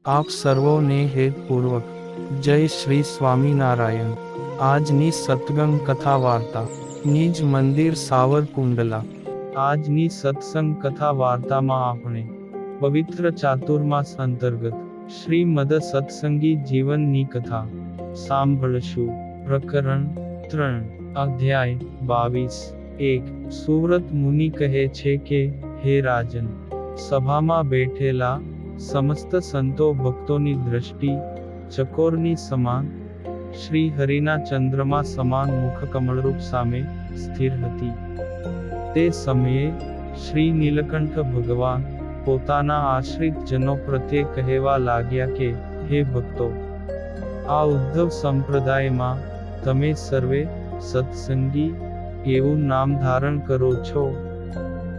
આપ સર્વોને હેતપૂર્વક જય શ્રી સ્વામિનારાયણ। આજની સત્સંગ કથા વાર્તા નિજ મંદિર સાવરકુંડલા। આજની સત્સંગ કથા વાર્તામાં આપણે પવિત્ર ચાતુર્માસ અંતર્ગત શ્રીમદ સત્સંગી જીવનની કથા સાંભળશું। પ્રકરણ 3 અધ્યાય 22। સુવ્રત મુનિ કહે છે કે, હે રાજન, સભામાં બેઠેલા સમસ્ત સંતો ભક્તોની દ્રષ્ટિ ચકોરની સમાન, શ્રી હરિના ચંદ્રમા સમાન મુખ કમળરૂપ સામે સ્થિર હતી। તે સમયે શ્રી નીલકંઠ ભગવાન પોતાના આશ્રિત જનો પ્રત્યે કહેવા લાગ્યા કે, હે ભક્તો, આ ઉદ્ધવ સંપ્રદાયમાં તમે સર્વે સત્સંગી એવું નામ ધારણ કરો છો,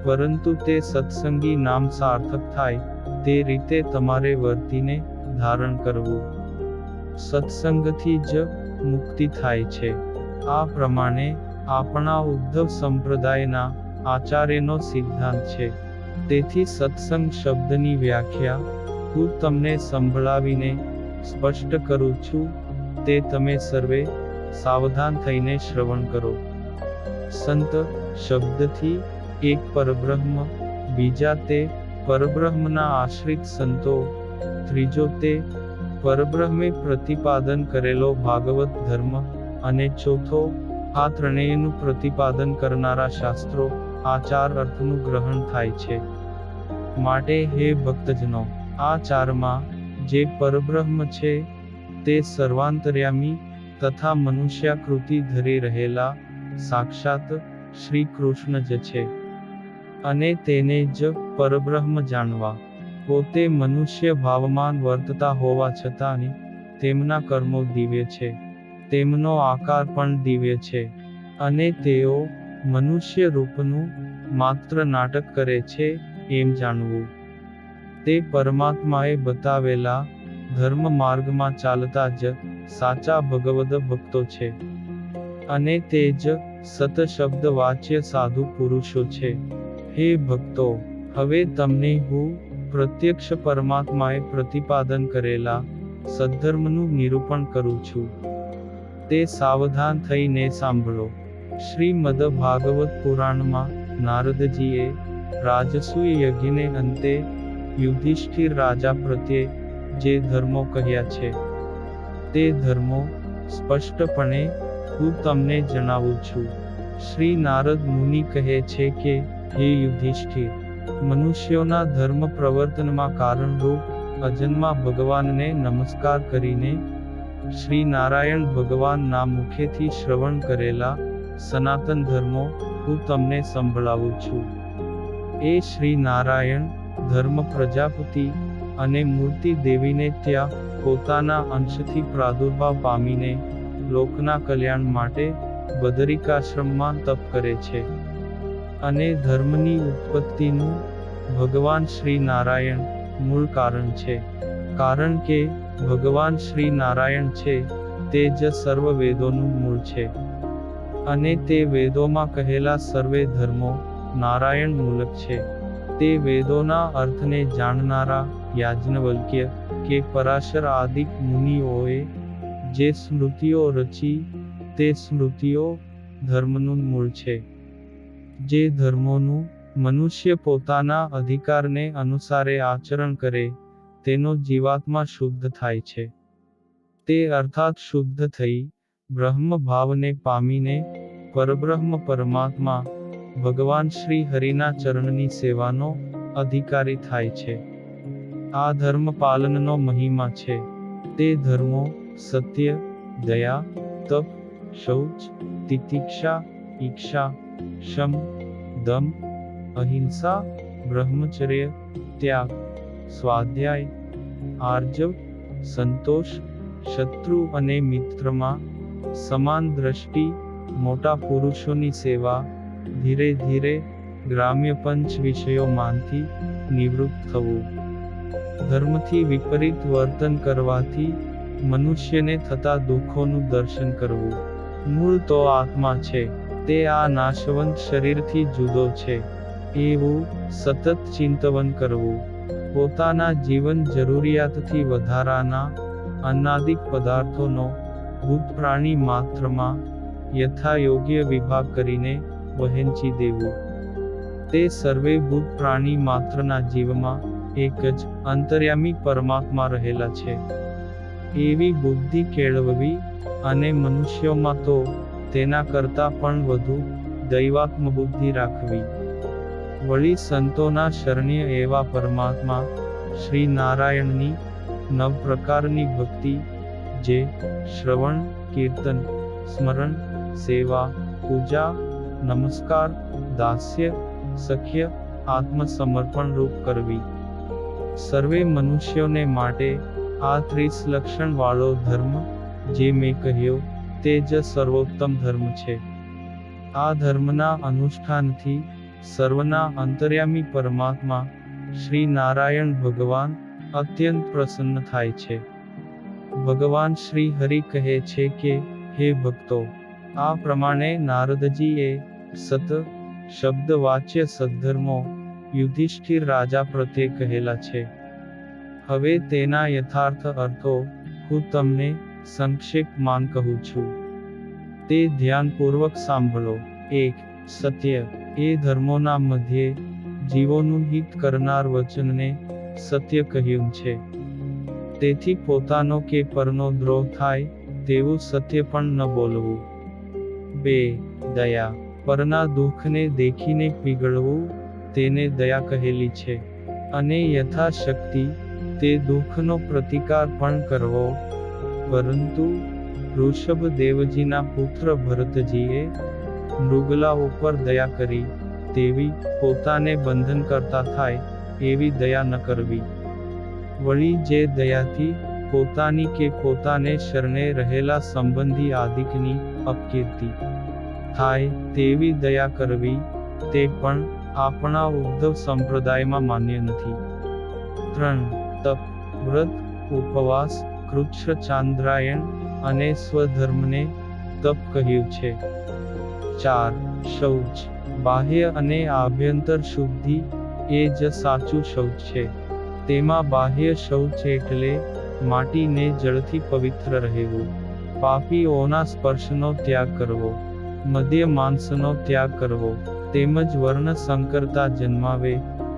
પરંતુ તે સત્સંગી નામ સાર્થક થાય તે રીતે તમારે વર્તીને ધારણ કરવું। સત્સંગથી જ મુક્તિ થાય છે। આ પ્રમાણે આપણા ઉદ્ધવ સંપ્રદાયના આચાર્યનો સિદ્ધાંત છે। તેથી સત્સંગ શબ્દની વ્યાખ્યા હું તમને સંભળાવીને સ્પષ્ટ કરું છું, તે તમે સર્વે સાવધાન થઈને શ્રવણ કરો। સંત શબ્દથી એક પરબ્રહ્મ, બીજા તે પરબ્રહ્મના આશ્રિત સંતો, ત્રીજો તે પરબ્રહ્મે પ્રતિપાદન કરેલો ભાગવત ધર્મ, અને ચોથો આ ત્રણેયનું પ્રતિપાદન કરનારા શાસ્ત્રો, આ ચાર અર્થનું ગ્રહણ થાય છે। માટે હે ભક્તજનો, આ ચારમાં જે પરબ્રહ્મ છે તે સર્વાંતર્યામી તથા મનુષ્યાકૃતિ ધરી રહેલા સાક્ષાત શ્રી કૃષ્ણ જ છે। અને તેને જ પરબ્રહ્મ જાણવા, પોતે મનુષ્ય ભાવમાન વર્તતા હોવા છતાં તેમના કર્મો દિવ્ય છે, તેમનો આકાર પણ દિવ્ય છે, અને તેઓ મનુષ્ય રૂપનું માત્ર નાટક કરે છે એમ જાણવું। તે પરમાત્માએ બતાવેલા ધર્મ માર્ગમાં ચાલતા જ સાચા ભગવદ ભક્તો છે, અને તે જ સત શબ્દ વાચ્ય સાધુ પુરુષો છે। હે ભક્તો, હવે તમને હું પ્રત્યક્ષ પરમાત્માએ પ્રતિપાદન કરેલા સદ્ધર્મનું નિરૂપણ કરું છું, તે સાવધાન થઈને સાંભળો। શ્રીમદ ભાગવત પુરાણમાં નારદજીએ રાજસૂય યજ્ઞને અંતે યુધિષ્ઠિર રાજા પ્રત્યે જે ધર્મો કહ્યા છે, તે ધર્મો સ્પષ્ટપણે હું તમને જણાવું છું। શ્રી નારદ મુનિ કહે છે કે, હે યુધિષ્ઠિર, મનુષ્યોના ધર્મ પ્રવર્તનમાં કારણરૂપ અજન્મા ભગવાનને નમસ્કાર કરીને શ્રી નારાયણ ભગવાનના મુખેથી શ્રવણ કરેલા સનાતન ધર્મો હું તમને સંભળાવું છું। એ શ્રી નારાયણ ધર્મ પ્રજાપતિ અને મૂર્તિ દેવીને ત્યાં પોતાના અંશથી પ્રાદુર્ભાવ પામીને લોકના કલ્યાણ માટે બદરિકાશ્રમમાં તપ કરે છે। અને ધર્મની ઉત્પત્તિનું ભગવાન શ્રી નારાયણ મૂળ કારણ છે, કારણ કે ભગવાન શ્રી નારાયણ છે તે જ સર્વ વેદોનું મૂળ છે, અને તે વેદોમાં કહેલા સર્વે ધર્મો નારાયણ મૂલક છે। તે વેદોના અર્થને જાણનારા યાજ્ઞવલ્ક્ય કે પરાશર આદિક મુનિઓએ જે સ્મૃતિઓ રચી, તે સ્મૃતિઓ ધર્મનું મૂળ છે। જે ધર્મોનું મનુષ્ય પોતાના અધિકારને અનુસારે આચરણ કરે, તેનો જીવાત્મા શુદ્ધ થાય છે। તે અર્થાત શુદ્ધ થઈ બ્રહ્મ ભાવને પામીને પરબ્રહ્મ પરમાત્મા ભગવાન શ્રી હરિના ચરણની સેવાનો અધિકારી થાય છે। આ ધર્મ પાલનનો મહિમા છે। તે ધર્મો સત્ય, દયા, તપ, શૌચ, તિતિક્ષા, ઈક્ષા, શમ, દમ, અહિંસા, બ્રહ્મચર્ય, ત્યાગ, સ્વાધ્યાય, આર્જવ, સંતોષ, શત્રુ અને મિત્રમાં સમાન દ્રષ્ટિ, મોટા પુરુષોની સેવા, ધીરે ધીરે ગ્રામ્ય પંચ વિષયોમાંથી નિવૃત્ત થવું, ધર્મથી વિપરીત વર્તન કરવાથી મનુષ્યને થતા દુઃખોનું દર્શન કરવું। મૂળ તો આત્મા છે, તે આ નાશવંત શરીરથી જુદો છે, એવું સતત ચિંતવન કરવું। પોતાના જીવન જરૂરિયાતથી વધારાના અન્નાદિક પદાર્થોનો ભૂત પ્રાણી માત્રમાં યથાયોગ્ય વિભાગ કરીને વહેંચી દેવું. તે સર્વે ભૂત પ્રાણી માત્રના જીવમાં એક જ અંતર્યામી પરમાત્મા રહેલા છે એવી બુદ્ધિ કેળવવી, અને મનુષ્યોમાં તો તેના કરતાં પણ વધુ દૈવાત્મબુદ્ધિ રાખવી. વળી સંતોના શરણ્ય એવા પરમાત્મા શ્રી નારાયણની 9 પ્રકારની ભક્તિ, જે શ્રવણ, કીર્તન, સ્મરણ, સેવા, પૂજા, નમસ્કાર, દાસ્ય, સખ્ય, આત્મસમર્પણ રૂપ કરવી. સર્વે મનુષ્યોને માટે આ 30 લક્ષણ વાળો ધર્મ જે મેં કહ્યો તે જ સર્વોત્તમ ધર્મ છે. આ ધર્મના અનુષ્ઠાનથી સર્વના અંતર્યામી પરમાત્મા શ્રી નારાયણ ભગવાન અત્યંત પ્રસન્ન થાય છે. ભગવાન શ્રી હરિ કહે છે કે, હે ભક્તો, આ પ્રમાણે નારદજીએ સત શબ્દ વાચ્ય સદ્ધર્મો યુધિષ્ઠિર રાજા પ્રત્યે કહેલા છે. હવે તેના યથાર્થ અર્થો હું તમને સંક્ષેપમાં કહું છું. તે ધ્યાનપૂર્વક સાંભળો. 1. સત્ય. એ ધર્મોના મધ્યે જીવોનું હિત કરનાર વચનને સત્ય કહ્યું છે. તેથી પોતાનો કે પરનો દ્રોહ થાય તેવું સત્ય પણ ન બોલવું. 2. દયા. પરના દુઃખને દેખીને પીગળવું તેને દયા કહેલી છે. અને યથાશક્તિ તે દુઃખનો પ્રતિકાર પણ કરવો. પરંતુ ઋષભદેવજીના પુત્ર ભરતજીએ મૃગલા ઉપર દયા કરી તેવી પોતાને બંધન કરતા થાય એવી દયા ન કરવી. વળી જે દયાથી પોતાની કે પોતાને શરણે રહેલા સંબંધી આદિકની અપકીર્તિ થાય તેવી દયા કરવી, તે પણ આપણા ઉદ્ધવ સંપ્રદાયમાં માન્ય નથી. 3. તપ. વ્રત, ઉપવાસ, કૃચ્છ ચાંદ્રાયણ અને સ્વધર્મને તપ કહ્યું છે. 4. શૌચ. બાહ્ય અને આભ્યંતર શુદ્ધિ એ જ સાચું શૌચ છે. તેમાં બાહ્ય શૌચ એટલે માટીને જળથી પવિત્ર રહેવું, પાપીઓના સ્પર્શનો ત્યાગ કરવો, મદ્ય માંસનો ત્યાગ કરવો, તેમજ વર્ણ સંકરતા જન્માવે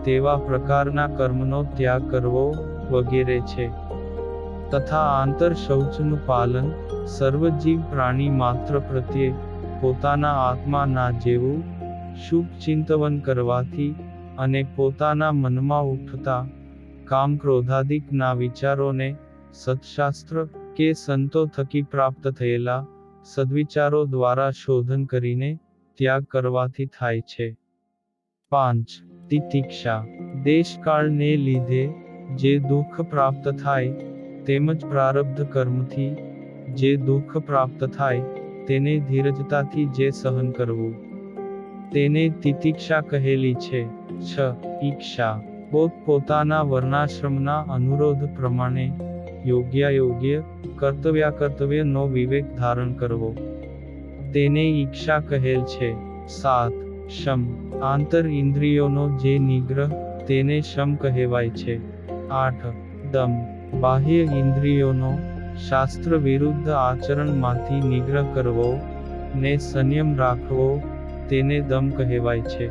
તેવા પ્રકારના કર્મનો ત્યાગ કરવો વગેરે છે. તથા આંતર શૌચનું પાલન સર્વજીવ પ્રાણી માત્ર પ્રત્યે પોતાના આત્માના જેવું શુભ ચિંતવન કરવાથી અને પોતાના મનમાં ઉઠતા કામ ક્રોધાદિકના વિચારોને સત્શાસ્ત્ર કે સંતો થકી પ્રાપ્ત થયેલા સદ્વિચારો દ્વારા શોધન કરીને ત્યાગ કરવાથી થાય છે. 5. તિતિક્ષા. દેશકાળને લીધે જે દુઃખ પ્રાપ્ત થાય તેમજ પ્રારબ્ધ કર્મથી જે દુઃખ પ્રાપ્ત થાય તેને ધીરજતાથી જે સહન કરવું તેને તિતિક્ષા કહેલી છે. 6. ઈક્ષા. પોતપોતાના વર્ણાશ્રમના અનુરોધ પ્રમાણે યોગ્યાયોગ્ય કર્તવ્યાકર્તવ્યનો વિવેક ધારણ કરવો તેને ઈક્ષા કહેલ છે. 7. શમ. આંતર ઇન્દ્રિયોનો જે નિગ્રહ તેને શમ કહેવાય છે. 8. દમ. બાહ્ય ઇન્દ્રિયોનો શાસ્ત્ર વિરુદ્ધ આચરણમાંથી નિગ્રહ કરવો ને સંયમ રાખવો તેને દમ કહેવાય છે.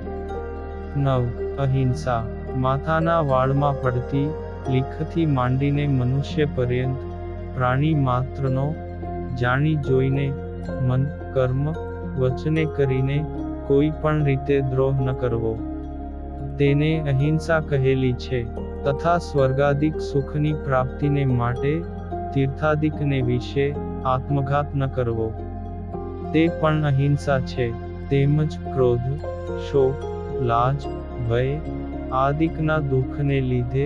9. અહિંસા. માથાના વાળમાં પડતી લીખથી માંડીને મનુષ્ય પર્યંત પ્રાણી માત્રનો જાણી જોઈને મન, કર્મ, વચને કરીને કોઈ પણ રીતે દ્રોહ ન કરવો તેને અહિંસા કહેલી છે. તથા સ્વર્ગાદિક સુખની પ્રાપ્તિને માટે તીર્થાદિકને વિશે આત્મઘાત ન કરવો તે પણ અહિંસા છે. તેમજ ક્રોધ, શોક, લાજ, ભય આદિકના દુઃખને લીધે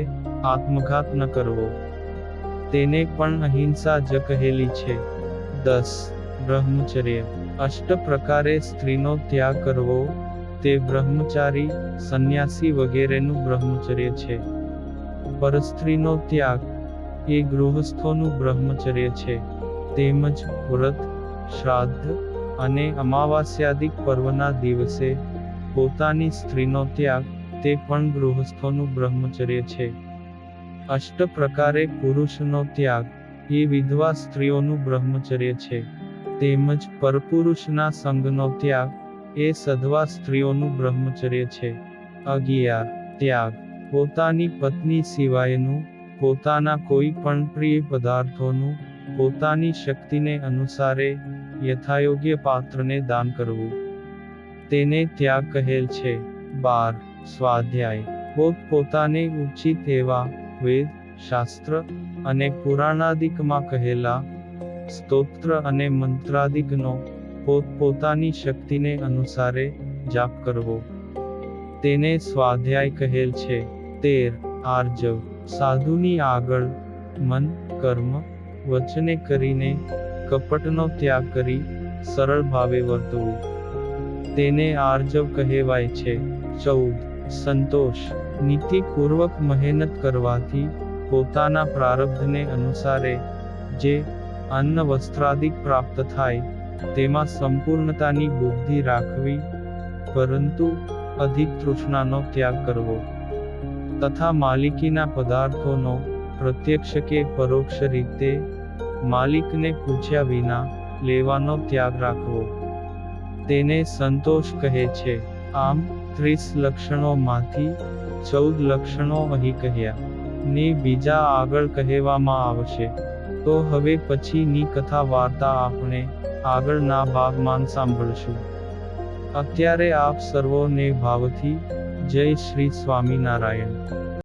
આત્મઘાત ન કરવો તેને પણ અહિંસા જ કહેલી છે. 10. બ્રહ્મચર્ય. અષ્ટ પ્રકારે સ્ત્રીનો ત્યાગ કરવો તે બ્રહ્મચારી, સંન્યાસી વગેરેનું બ્રહ્મચર્ય છે. પરસ્ત્રીનો ત્યાગ એ ગૃહસ્થોનું બ્રહ્મચર્ય છે. તેમજ વ્રત, શ્રાદ્ધ અને અમાવાસ્યાદિક પર્વના દિવસે પોતાની સ્ત્રીનો ત્યાગ તે પણ ગૃહસ્થોનું બ્રહ્મચર્ય છે. અષ્ટ પ્રકારે પુરુષનો ત્યાગ એ વિધવા સ્ત્રીઓનું બ્રહ્મચર્ય છે, તેમજ પરપુરુષના સંગનો ત્યાગ એ સધવા સ્ત્રીઓનું બ્રહ્મચર્ય છે. 11. ત્યાગ પોતાની પત્ની સિવાયનું, પોતાના કોઈ પણ પ્રિય પદાર્થોનું, પોતાની શક્તિને અનુસારે યથાયોગ્ય પાત્રને દાન કરવું, તેને ત્યાગ કહેલ છે. 12. સ્વાધ્યાય પોતપોતાને ઉચિત એવા વેદ, શાસ્ત્ર અને પુરાણાદિકમાં કહેલા સ્તોત્ર અને મંત્રાદિકનો પોતપોતાની શક્તિને અનુસારે જાપ કરવો, તેને સ્વાધ્યાય કહેલ છે. 13. આર્જવ સાધુની આગળ મન, કર્મ, વચને કરીને કપટનો ત્યાગ કરી સરળ ભાવે વર્તવું, તેને આર્જવ કહેવાય છે. 14. સંતોષ નીતિપૂર્વક મહેનત કરવાથી પોતાના પ્રારબ્ધને અનુસારે જે અન્ન વસ્ત્રાદિક પ્રાપ્ત થાય તેમાં સંપૂર્ણતાની બુદ્ધિ રાખવી, પરંતુ અધિક તૃષ્ણાનો ત્યાગ કરવો, તથા માલિકીના પદાર્થોનો પ્રત્યક્ષ કે પરોક્ષ રીતે માલિકને પૂછ્યા વિના લેવાનો ત્યાગ રાખવો, તેને સંતોષ કહે છે. આમ 30 લક્ષણોમાંથી 14 લક્ષણો અહીં કહ્યા, ને બીજા આગળ કહેવામાં આવશે. તો હવે પછીની કથા વાર્તા આપણે આગળના ભાગમાં સાંભળશું. અત્યારે આપ સર્વોને ભાવથી જય શ્રી સ્વામિનારાયણ.